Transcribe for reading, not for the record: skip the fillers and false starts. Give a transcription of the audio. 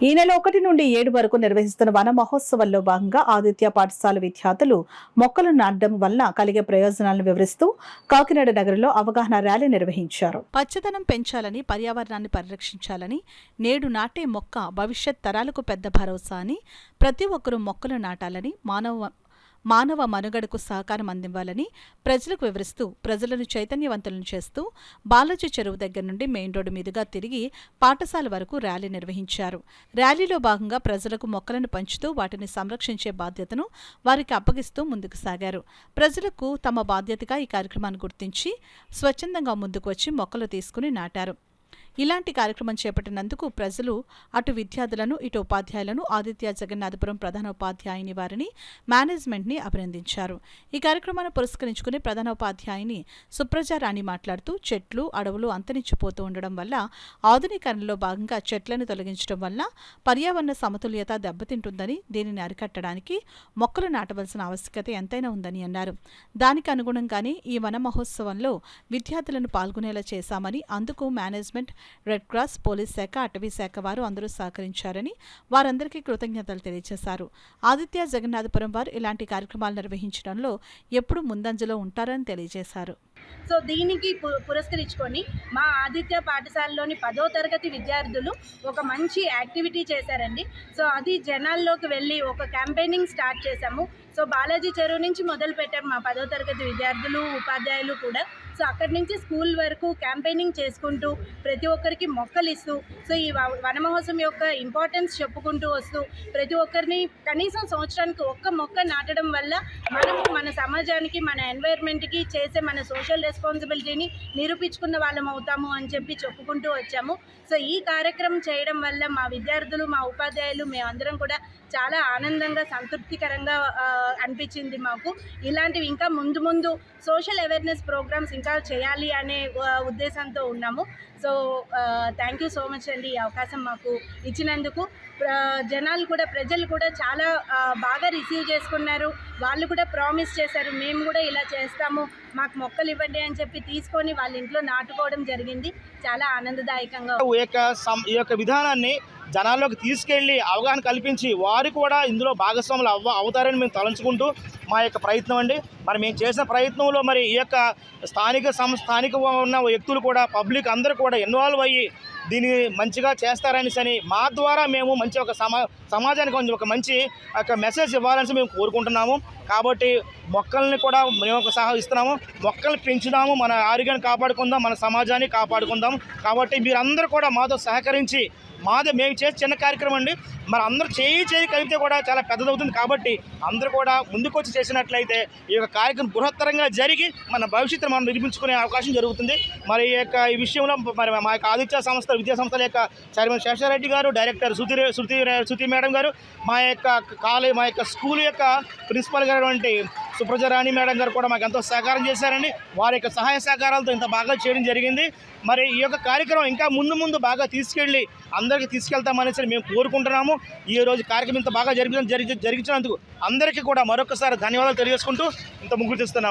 ఈ నెల 1 నుండి 7 వరకు నిర్వహిస్తున్న వన మహోత్సవంలో భాగంగా ఆదిత్య పాఠశాల విద్యార్థులు మొక్కలు నాటడం వల్ల కలిగే ప్రయోజనాలను వివరిస్తూ కాకినాడ నగరంలో అవగాహన ర్యాలీ నిర్వహించారు. పచ్చదనం పెంచాలని, పర్యావరణాన్ని పరిరక్షించాలని, నేడు నాటే మొక్క భవిష్యత్ తరాలకు పెద్ద భరోసా అని, ప్రతి ఒక్కరూ మొక్కలు నాటాలని, మానవ మనుగడకు సహకారం అందివ్వాలని ప్రజలకు వివరిస్తూ ప్రజలను చైతన్యవంతులను చేస్తూ బాలాజీ చెరువు దగ్గర నుండి మెయిన్ రోడ్డు మీదుగా తిరిగి పాఠశాల వరకు ర్యాలీ నిర్వహించారు. ర్యాలీలో భాగంగా ప్రజలకు మొక్కలను పంచుతూ వాటిని సంరక్షించే బాధ్యతను వారికి అప్పగిస్తూ ముందుకు సాగారు. ప్రజలకు తమ బాధ్యతగా ఈ కార్యక్రమాన్ని గుర్తించి స్వచ్ఛందంగా ముందుకు వచ్చి మొక్కలు తీసుకుని నాటారు. ఇలాంటి కార్యక్రమం చేపట్టినందుకు ప్రజలు అటు విద్యార్థులను, ఇటు ఉపాధ్యాయులను, ఆదిత్య జగన్నాథపురం ప్రధాన ఉపాధ్యాయుని వారిని, మేనేజ్మెంట్ని అభినందించారు. ఈ కార్యక్రమాన్ని పురస్కరించుకుని ప్రధాన ఉపాధ్యాయుని సుప్రజారాణి మాట్లాడుతూ చెట్లు, అడవులు అంతరించిపోతూ ఉండడం వల్ల ఆధునీకరణలో భాగంగా చెట్లను తొలగించడం వల్ల పర్యావరణ సమతుల్యత దెబ్బతింటుందని, దీనిని అరికట్టడానికి మొక్కలు నాటవలసిన ఆవశ్యకత ఎంతైనా ఉందని అన్నారు. దానికి అనుగుణంగానే ఈ వన మహోత్సవంలో విద్యార్థులను పాల్గొనేలా చేశామని, అందుకు మేనేజ్మెంట్, రెడ్ క్రాస్, పోలీస్ శాఖ, అటవీ శాఖ వారు అందరూ సహకరించారని వారందరికీ కృతజ్ఞతలు తెలియజేశారు. ఆదిత్య జగన్నాథపురం వారు ఇలాంటి కార్యక్రమాలు నిర్వహించడంలో ఎప్పుడు ముందంజలో ఉంటారని తెలియజేశారు. సో దీనికి పురస్కరించుకొని మా ఆదిత్య పాఠశాలలోని 10వ తరగతి విద్యార్థులు ఒక మంచి యాక్టివిటీ చేశారండి. సో అది జనాల్లోకి వెళ్ళి ఒక క్యాంపెయినింగ్ స్టార్ట్ చేశాము. సో బాలాజీ చెరువు నుంచి మొదలు పెట్టాము మా 10వ తరగతి విద్యార్థులు, ఉపాధ్యాయులు కూడా. సో అక్కడి నుంచి స్కూల్ వరకు క్యాంపెయినింగ్ చేసుకుంటూ ప్రతి ఒక్కరికి మొక్కలు ఇస్తూ, సో ఈ వన మహోత్సవం యొక్క ఇంపార్టెన్స్ చెప్పుకుంటూ వస్తూ ప్రతి ఒక్కరిని కనీసం సంవత్సరానికి ఒక్క మొక్క నాటడం వల్ల మనము మన సమాజానికి, మన ఎన్వైర్న్మెంట్కి చేసే మన సోషల్ రెస్పాన్సిబిలిటీని నిరూపించుకున్న వాళ్ళం అవుతాము అని చెప్పి చెప్పుకుంటూ వచ్చాము. సో ఈ కార్యక్రమం చేయడం వల్ల మా విద్యార్థులు, మా ఉపాధ్యాయులు, మేమందరం కూడా చాలా ఆనందంగా, సంతృప్తికరంగా అనిపించింది మాకు. ఇలాంటివి ఇంకా ముందు ముందు సోషల్ అవేర్నెస్ ప్రోగ్రామ్స్ ఇంకా చేయాలి అనే ఉద్దేశంతో ఉన్నాము. So thank you so much అండి ఈ అవకాశం మాకు ఇచ్చినందుకు. ప్రజలు కూడా చాలా బాగా రిసీవ్ చేసుకున్నారు. వాళ్ళు కూడా ప్రామిస్ చేశారు, మేము కూడా ఇలా చేస్తాము, మాకు మొక్కలు ఇవ్వండి అని చెప్పి తీసుకొని వాళ్ళ ఇంట్లో నాటుకోవడం జరిగింది. చాలా ఆనందదాయకంగా ఈ యొక్క విధానాన్ని జనాల్లోకి తీసుకెళ్ళి అవగాహన కల్పించి వారు కూడా ఇందులో భాగస్వాములు అవుతారని మేము తలంచుకుంటూ మా యొక్క ప్రయత్నం అండి. మరి మేము చేసిన ప్రయత్నంలో మరి ఈ యొక్క స్థానిక ఉన్న వ్యక్తులు కూడా, పబ్లిక్ అందరూ కూడా ఇన్వాల్వ్ అయ్యి దీన్ని మంచిగా చేస్తారని మా ద్వారా మేము మంచి ఒక సమాజానికి ఒక మంచి ఒక మెసేజ్ ఇవ్వాలని మేము కోరుకుంటున్నాము. కాబట్టి మొక్కల్ని కూడా మేము ఒక ఇస్తున్నాము. మొక్కలు పెంచుదాము, మన ఆరోగ్యాన్ని కాపాడుకుందాం, మన సమాజాన్ని కాపాడుకుందాం. కాబట్టి మీరందరూ కూడా మాతో సహకరించి మేము చేసే చిన్న కార్యక్రమం అండి, మరి అందరూ చేయి కలిపితే కూడా చాలా పెద్దదవుతుంది. కాబట్టి అందరూ కూడా ముందుకొచ్చి చేసినట్లయితే ఈ యొక్క కార్యక్రమం బృహత్తరంగా జరిగి మన భవిష్యత్తును మనం నిర్మించుకునే అవకాశం జరుగుతుంది. మరి ఈ విషయంలో మరి మా యొక్క ఆదిత్య విద్యా సంస్థల యొక్క చైర్మన్ శేషారెడ్డి గారు, డైరెక్టర్ శృతి మేడం గారు, మా యొక్క స్కూల్ యొక్క ప్రిన్సిపల్ గారు వంటి సుప్రజారాణి మేడం గారు కూడా మాకు ఎంతో సహకారం చేశారండి. వారి యొక్క సహాయ సహకారాలతో ఇంత బాగా చేయడం జరిగింది. మరి ఈ యొక్క కార్యక్రమం ఇంకా ముందు బాగా తీసుకెళ్ళి అందరికీ తీసుకెళ్తామనేసి మేము కోరుకుంటున్నాము. ఈ రోజు కార్యక్రమం ఇంత బాగా జరిగించినందుకు అందరికీ కూడా మరొకసారి ధన్యవాదాలు తెలియజేసుకుంటూ ఇంత ముగ్గురు తెస్తున్నాము.